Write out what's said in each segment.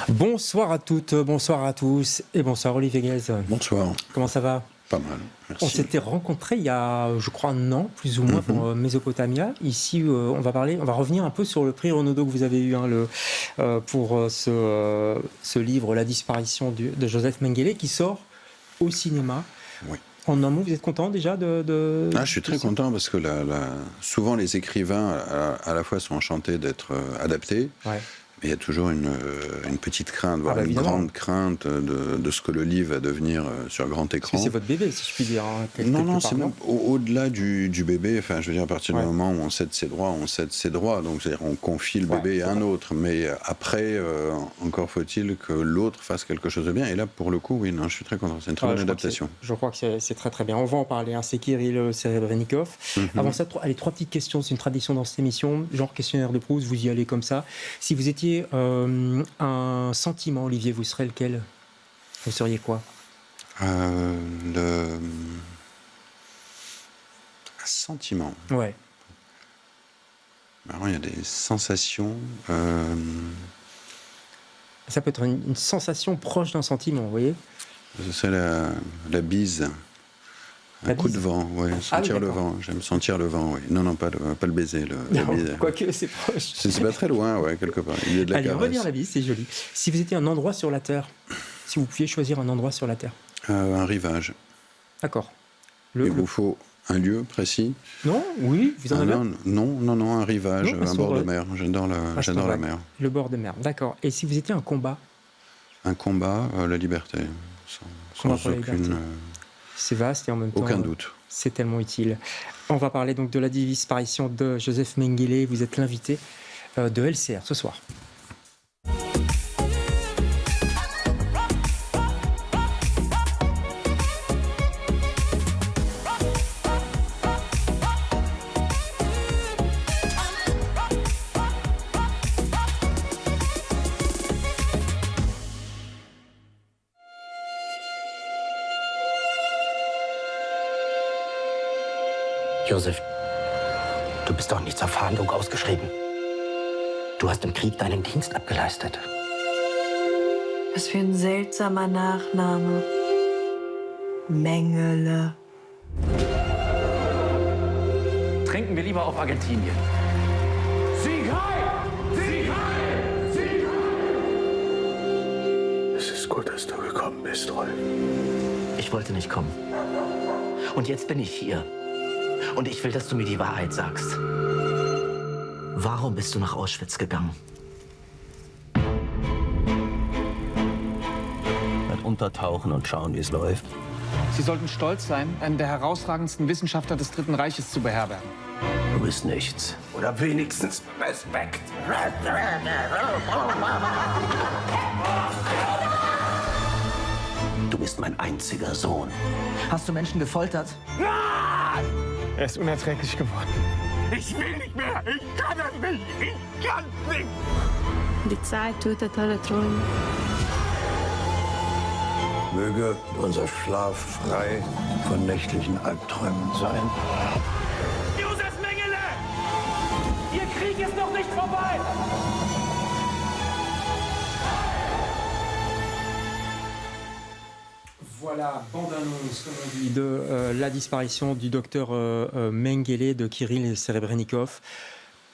Bonsoir à toutes, bonsoir à tous et bonsoir Olivier Guez. Bonsoir. Comment ça va? Pas mal, merci. On s'était rencontrés il y a, je crois, un an, plus ou moins, pour Mésopotamia. Ici, on va revenir un peu sur le prix Renaudot que vous avez eu pour ce livre, La disparition de Joseph Mengele, qui sort au cinéma. Oui. En un mot, vous êtes content déjà de je suis très content parce que souvent les écrivains à la fois sont enchantés d'être adaptés. Ouais. Mais il y a toujours une petite crainte, voire une grande crainte de ce que le livre va devenir sur grand écran. Parce que c'est votre bébé, si je puis dire. Non, c'est même au-delà du bébé. Enfin, je veux dire, à partir du moment où on cède ses droits, on cède ses droits. Donc, c'est-à-dire, on confie le bébé à un autre. Mais après, encore faut-il que l'autre fasse quelque chose de bien. Et là, pour le coup, oui, non, je suis très content. C'est une très bonne adaptation. Je crois que c'est très très bien. On va en parler. C'est Kirill Serebrennikov. Avant ça, allez, 3 petites questions. C'est une tradition dans cette émission, genre questionnaire de Proust. Vous y allez comme ça. Si vous étiez un sentiment, Olivier, vous serez lequel? Vous seriez quoi? Un sentiment. Ouais. Alors, il y a des sensations. Ça peut être une sensation proche d'un sentiment, vous voyez? C'est la bise. Un coup de vent, oui, sentir le vent. J'aime sentir le vent, oui. Non, pas le baiser. Quoique, c'est proche. C'est pas très loin, ouais, quelque part. Il y a de la Allez, caresse. on va dire la bise, c'est joli. Si vous étiez un endroit sur la Terre, si vous pouviez choisir un endroit sur la Terre. Un rivage. D'accord. Il vous faut un lieu précis? Non, oui, vous en avez un? Non, un rivage, un bord de mer. J'adore la mer. Le bord de mer, d'accord. Et si vous étiez un combat? Un combat, la liberté. Sans aucune... C'est vaste et en même temps... Aucun doute. C'est tellement utile. On va parler donc de la disparition de Joseph Mengele. Vous êtes l'invité de LCR ce soir. Josef, du bist doch nicht zur Fahndung ausgeschrieben. Du hast im Krieg deinen Dienst abgeleistet. Was für ein seltsamer Nachname. Mengele. Trinken wir lieber auf Argentinien. Sieg heil! Sieg heil! Sieg heil! Es ist gut, dass du gekommen bist, Rolf. Ich wollte nicht kommen. Und jetzt bin ich hier. Und ich will, dass du mir die Wahrheit sagst. Warum bist du nach Auschwitz gegangen? Mal untertauchen und schauen, wie es läuft. Sie sollten stolz sein, einen der herausragendsten Wissenschaftler des Dritten Reiches zu beherbergen. Du bist nichts. Oder wenigstens Respekt. Du bist mein einziger Sohn. Hast du Menschen gefoltert? Nein! Er ist unerträglich geworden. Ich will nicht mehr. Ich kann es nicht. Ich kann nicht. Die Zeit tötet alle Träume. Möge unser Schlaf frei von nächtlichen Albträumen sein. Josef Mengele! Ihr Krieg ist noch nicht vorbei! Voilà, bande-annonce, comme on dit, de la disparition du docteur Mengele de Kirill Serebrennikov.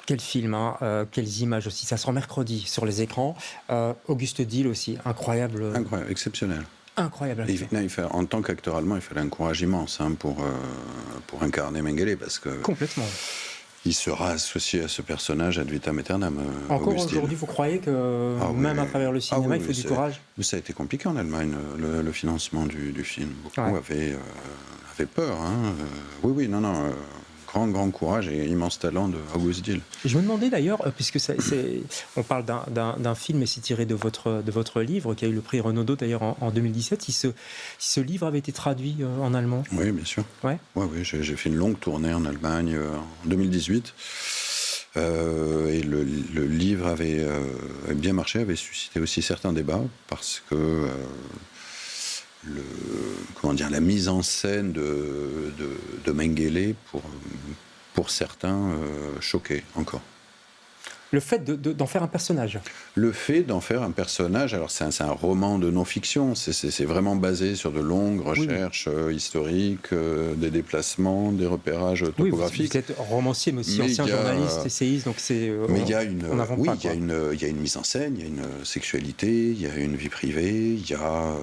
Quel film, hein, quelles images aussi. Ça sort mercredi sur les écrans. Auguste Dil aussi, incroyable. Incroyable, exceptionnel. Incroyable. En tant qu'acteur allemand, il fallait un courage immense pour incarner Mengele, parce que... Complètement. Il sera associé à ce personnage ad vitam aeternam. Encore aujourd'hui, vous croyez que même à travers le cinéma, il faut du courage? Mais ça a été compliqué en Allemagne, le financement du film. Beaucoup avaient peur. Hein. Oui, non. Grand courage et immense talent de August Dil. Je me demandais d'ailleurs, puisque on parle d'un film et c'est tiré de votre livre qui a eu le prix Renaudot d'ailleurs en 2017, si ce livre avait été traduit en allemand. Oui, bien sûr. Ouais. Oui, j'ai fait une longue tournée en Allemagne en 2018. Et le livre avait bien marché, avait suscité aussi certains débats parce que la mise en scène de Mengele pour certains choquait encore. Le fait d'en faire un personnage. Le fait d'en faire un personnage, alors c'est un roman de non-fiction, c'est vraiment basé sur de longues recherches historiques, des déplacements, des repérages topographiques. Vous êtes romancier, mais aussi ancien journaliste, essayiste, donc c'est... mais il y a il y a une mise en scène, il y a une sexualité, il y a une vie privée, il y a...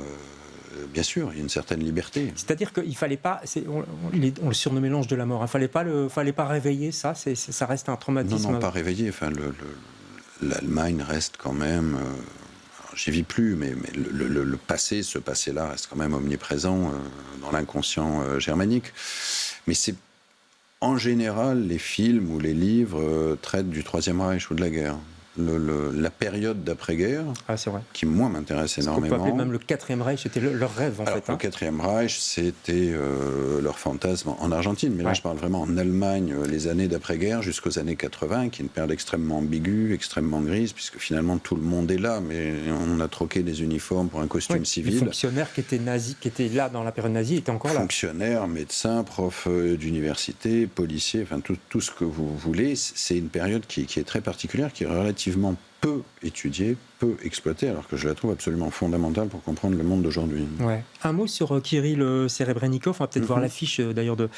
bien sûr, il y a une certaine liberté. C'est-à-dire qu'il ne fallait pas... On le surnommait l'ange de la mort. Il ne fallait pas réveiller ça. Ça reste un traumatisme. Non, pas réveiller. Enfin, l'Allemagne reste quand même... j'y vis plus, mais le passé, ce passé-là, reste quand même omniprésent dans l'inconscient germanique. Mais c'est... En général, les films ou les livres traitent du Troisième Reich ou de la guerre. La période d'après-guerre, qui moi m'intéresse énormément. On peut appeler même le Quatrième Reich, c'était leur rêve en fait. Le Quatrième Reich, c'était leur fantasme en Argentine, mais là je parle vraiment en Allemagne, les années d'après-guerre jusqu'aux années 80, qui est une période extrêmement ambiguë, extrêmement grise, puisque finalement tout le monde est là, mais on a troqué des uniformes pour un costume civil. Les fonctionnaires qui étaient nazis, qui étaient là dans la période nazie, étaient encore là. Fonctionnaires, médecins, profs d'université, policiers, enfin tout ce que vous voulez. C'est une période qui est très particulière, qui est relativement peu étudiée, peu exploitée, alors que je la trouve absolument fondamentale pour comprendre le monde d'aujourd'hui. Ouais. Un mot sur Kirill Serebrennikov, on va peut-être voir l'affiche d'ailleurs de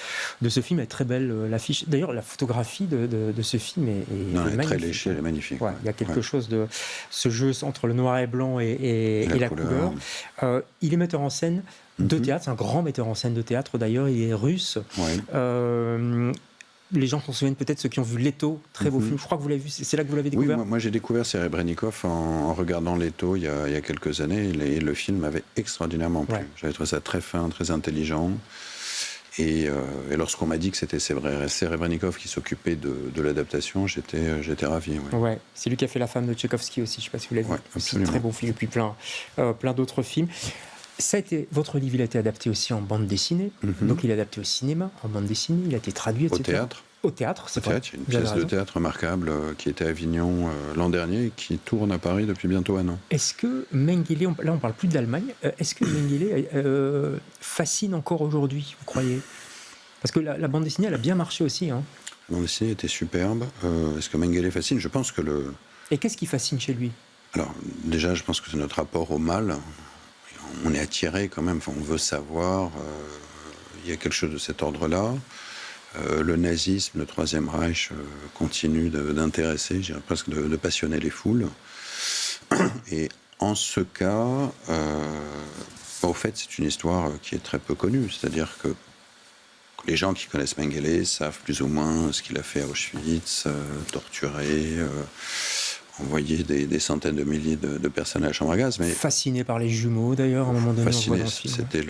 ce film, elle est très belle l'affiche. D'ailleurs la photographie de ce film est magnifique. Très léchée, elle est magnifique. Ouais, il y a quelque chose de ce jeu entre le noir et blanc et la couleur. Il est metteur en scène de théâtre, c'est un grand metteur en scène de théâtre d'ailleurs, il est russe. Les gens s'en souviennent peut-être, ceux qui ont vu Leto, très beau film. Je crois que vous l'avez vu, c'est là que vous l'avez découvert. Oui, moi j'ai découvert Serebrennikov en regardant Leto il y a quelques années. Et le film m'avait extraordinairement plu. J'avais trouvé ça très fin, très intelligent. Et lorsqu'on m'a dit que c'était Serebrennikov qui s'occupait de l'adaptation, j'étais ravi. Ouais, c'est lui qui a fait La femme de Tchaïkovski aussi, je ne sais pas si vous l'avez vu. C'est un très beau film, et puis plein d'autres films. Votre livre, il a été adapté aussi en bande dessinée, donc il est adapté au cinéma, en bande dessinée, il a été traduit, etc. Au théâtre. Au théâtre, c'est vrai. Il y a une pièce de théâtre remarquable qui était à Avignon l'an dernier et qui tourne à Paris depuis bientôt 1 an. Est-ce que Mengele, là on parle plus de l'Allemagne, est-ce que Mengele fascine encore aujourd'hui, vous croyez? Parce que la bande dessinée, elle a bien marché aussi. Hein. La bande dessinée était superbe. Est-ce que Mengele fascine? Je pense que Et qu'est-ce qui fascine chez lui? Alors, déjà, je pense que c'est notre rapport au mal. On est attiré quand même, on veut savoir, il y a quelque chose de cet ordre-là. Le nazisme, le Troisième Reich continue d'intéresser, je dirais presque de passionner les foules. Et en ce cas, au fait, c'est une histoire qui est très peu connue. C'est-à-dire que les gens qui connaissent Mengele savent plus ou moins ce qu'il a fait à Auschwitz, torturé... envoyer des centaines de milliers de personnes à la chambre à gaz. Mais fasciné par les jumeaux, d'ailleurs, à un moment donné. Fasciné, c'était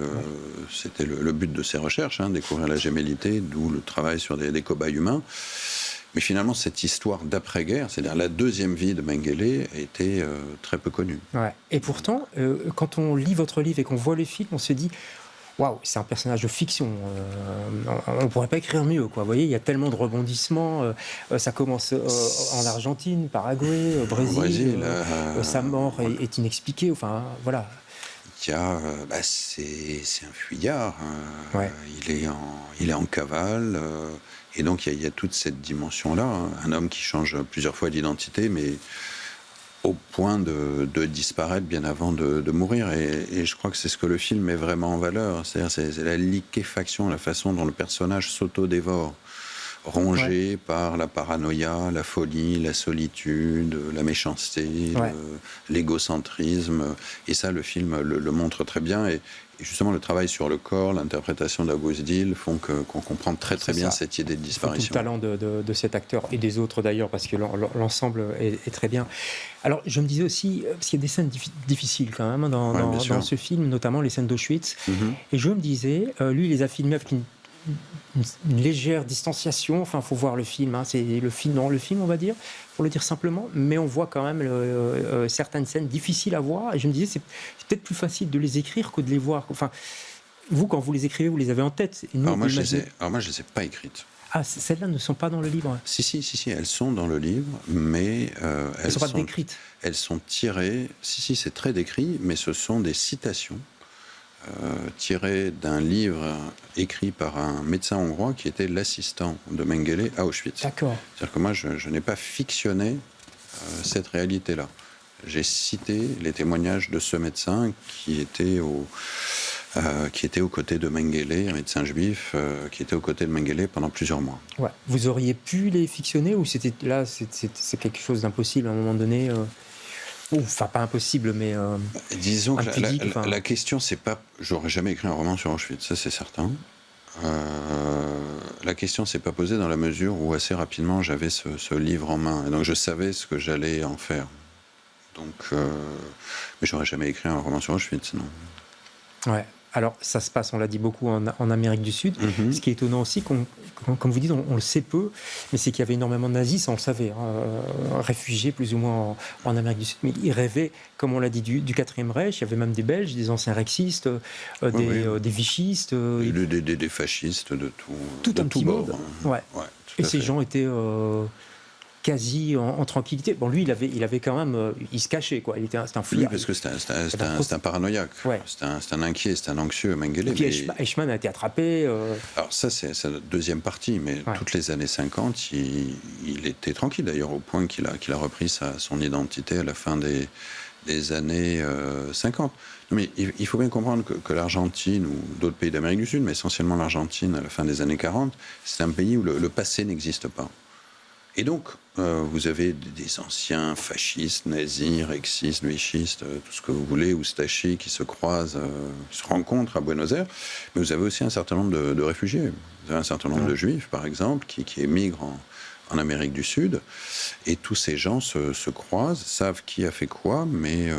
le but de ces recherches, découvrir la gémellité, d'où le travail sur des cobayes humains. Mais finalement, cette histoire d'après-guerre, c'est-à-dire la deuxième vie de Mengele, a été très peu connue. Ouais. Et pourtant, quand on lit votre livre et qu'on voit les films, on se dit... Waouh, c'est un personnage de fiction. On ne pourrait pas écrire mieux, quoi. Vous voyez, il y a tellement de rebondissements. Ça commence en Argentine, Paraguay, Brésil. Sa mort est inexpliquée. Enfin, voilà. C'est un fuyard. Il est en cavale. Et donc, il y a toute cette dimension-là. Un homme qui change plusieurs fois d'identité, mais au point de disparaître bien avant de mourir. Et je crois que c'est ce que le film met vraiment en valeur. C'est la liquéfaction, la façon dont le personnage s'auto-dévore, rongé par la paranoïa, la folie, la solitude, la méchanceté, l'égocentrisme. Et ça, le film le montre très bien. Et justement, le travail sur le corps, l'interprétation d'August Diehl font qu'on comprend très bien cette idée de disparition. Tout le talent de cet acteur et des autres d'ailleurs, parce que l'ensemble est très bien. Alors, je me disais aussi, parce qu'il y a des scènes difficiles quand même dans ce film, notamment les scènes d'Auschwitz. Et je me disais, lui, il les a filmés avec une légère distanciation. Enfin, il faut voir le film. C'est le film, on va dire, pour le dire simplement. Mais on voit quand même certaines scènes difficiles à voir. Et je me disais, c'est peut-être plus facile de les écrire que de les voir. Enfin, vous, quand vous les écrivez, vous les avez en tête. Et nous, alors moi, je les ai pas écrites. Ah, celles-là ne sont pas dans le livre? Si, elles sont dans le livre, mais elles ne sont pas décrites. Elles sont tirées. Si, c'est très décrit, mais ce sont des citations tirées d'un livre écrit par un médecin hongrois qui était l'assistant de Mengele à Auschwitz. D'accord. C'est-à-dire que moi, je n'ai pas fictionné cette réalité-là. J'ai cité les témoignages de ce médecin qui était aux côtés de Mengele, un médecin juif, qui était aux côtés de Mengele pendant plusieurs mois. Ouais. Vous auriez pu les fictionner ou c'est quelque chose d'impossible à un moment donné Enfin, pas impossible, mais disons que la question, c'est pas... J'aurais jamais écrit un roman sur Auschwitz, ça c'est certain. La question s'est pas posée dans la mesure où assez rapidement j'avais ce livre en main. Et donc je savais ce que j'allais en faire. Donc, mais j'aurais jamais écrit un roman sur Auschwitz, non. Ouais. Alors, ça se passe, on l'a dit beaucoup, en Amérique du Sud. Ce qui est étonnant aussi, comme vous dites, on le sait peu, mais c'est qu'il y avait énormément de nazis, ça on le savait, réfugiés plus ou moins en Amérique du Sud. Mais ils rêvaient, comme on l'a dit, du 4e Reich. Il y avait même des Belges, des anciens rexistes, des vichistes. Des fascistes, de tout un petit bord. monde. Ouais. Et ces gens étaient... quasi en tranquillité. Bon, lui, il avait quand même... il se cachait, quoi. C'était un fouillard. Oui, parce que c'était un paranoïaque. Ouais. C'était un inquiet, c'était un anxieux, Mengele. Et puis Eichmann a été attrapé. Alors ça, c'est la deuxième partie, mais toutes les années 50, il était tranquille, d'ailleurs, au point qu'il a repris son identité à la fin des années 50. Non, mais il faut bien comprendre que l'Argentine, ou d'autres pays d'Amérique du Sud, mais essentiellement l'Argentine, à la fin des années 40, c'est un pays où le passé n'existe pas. Et donc, vous avez des anciens fascistes, nazis, rexistes, vichistes, tout ce que vous voulez, ou stachis qui se croisent, qui se rencontrent à Buenos Aires. Mais vous avez aussi un certain nombre de réfugiés. Vous avez un certain nombre de juifs, par exemple, qui émigrent en Amérique du Sud. Et tous ces gens se croisent, savent qui a fait quoi, mais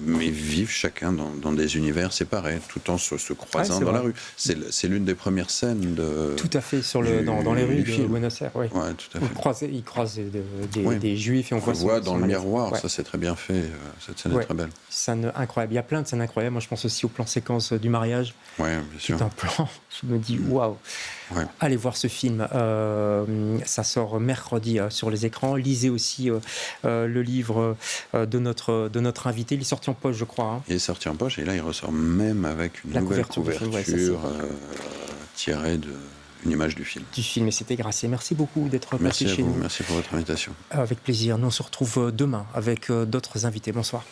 vivent chacun dans des univers séparés, tout en se croisant dans la rue. C'est l'une des premières scènes de... Tout à fait, dans les rues de Buenos Aires. Oui. Ouais, tout à fait. Ils croisent des juifs et on voit dans le miroir, ça c'est très bien fait, cette scène est très belle. Scène incroyable, il y a plein de scènes incroyables. Moi je pense aussi au plan séquence du mariage. Oui, bien sûr. C'est un plan, je me dis waouh. Ouais. Allez voir ce film, ça sort mercredi sur les écrans. Lisez aussi le livre de notre invité. Il est sorti en poche, je crois. Il est sorti en poche et là il ressort même avec une nouvelle couverture tirée d'une image du film. Du film, et c'était gracieux. Merci beaucoup d'être passé chez nous. Merci pour votre invitation. Avec plaisir. Nous on se retrouve demain avec d'autres invités. Bonsoir.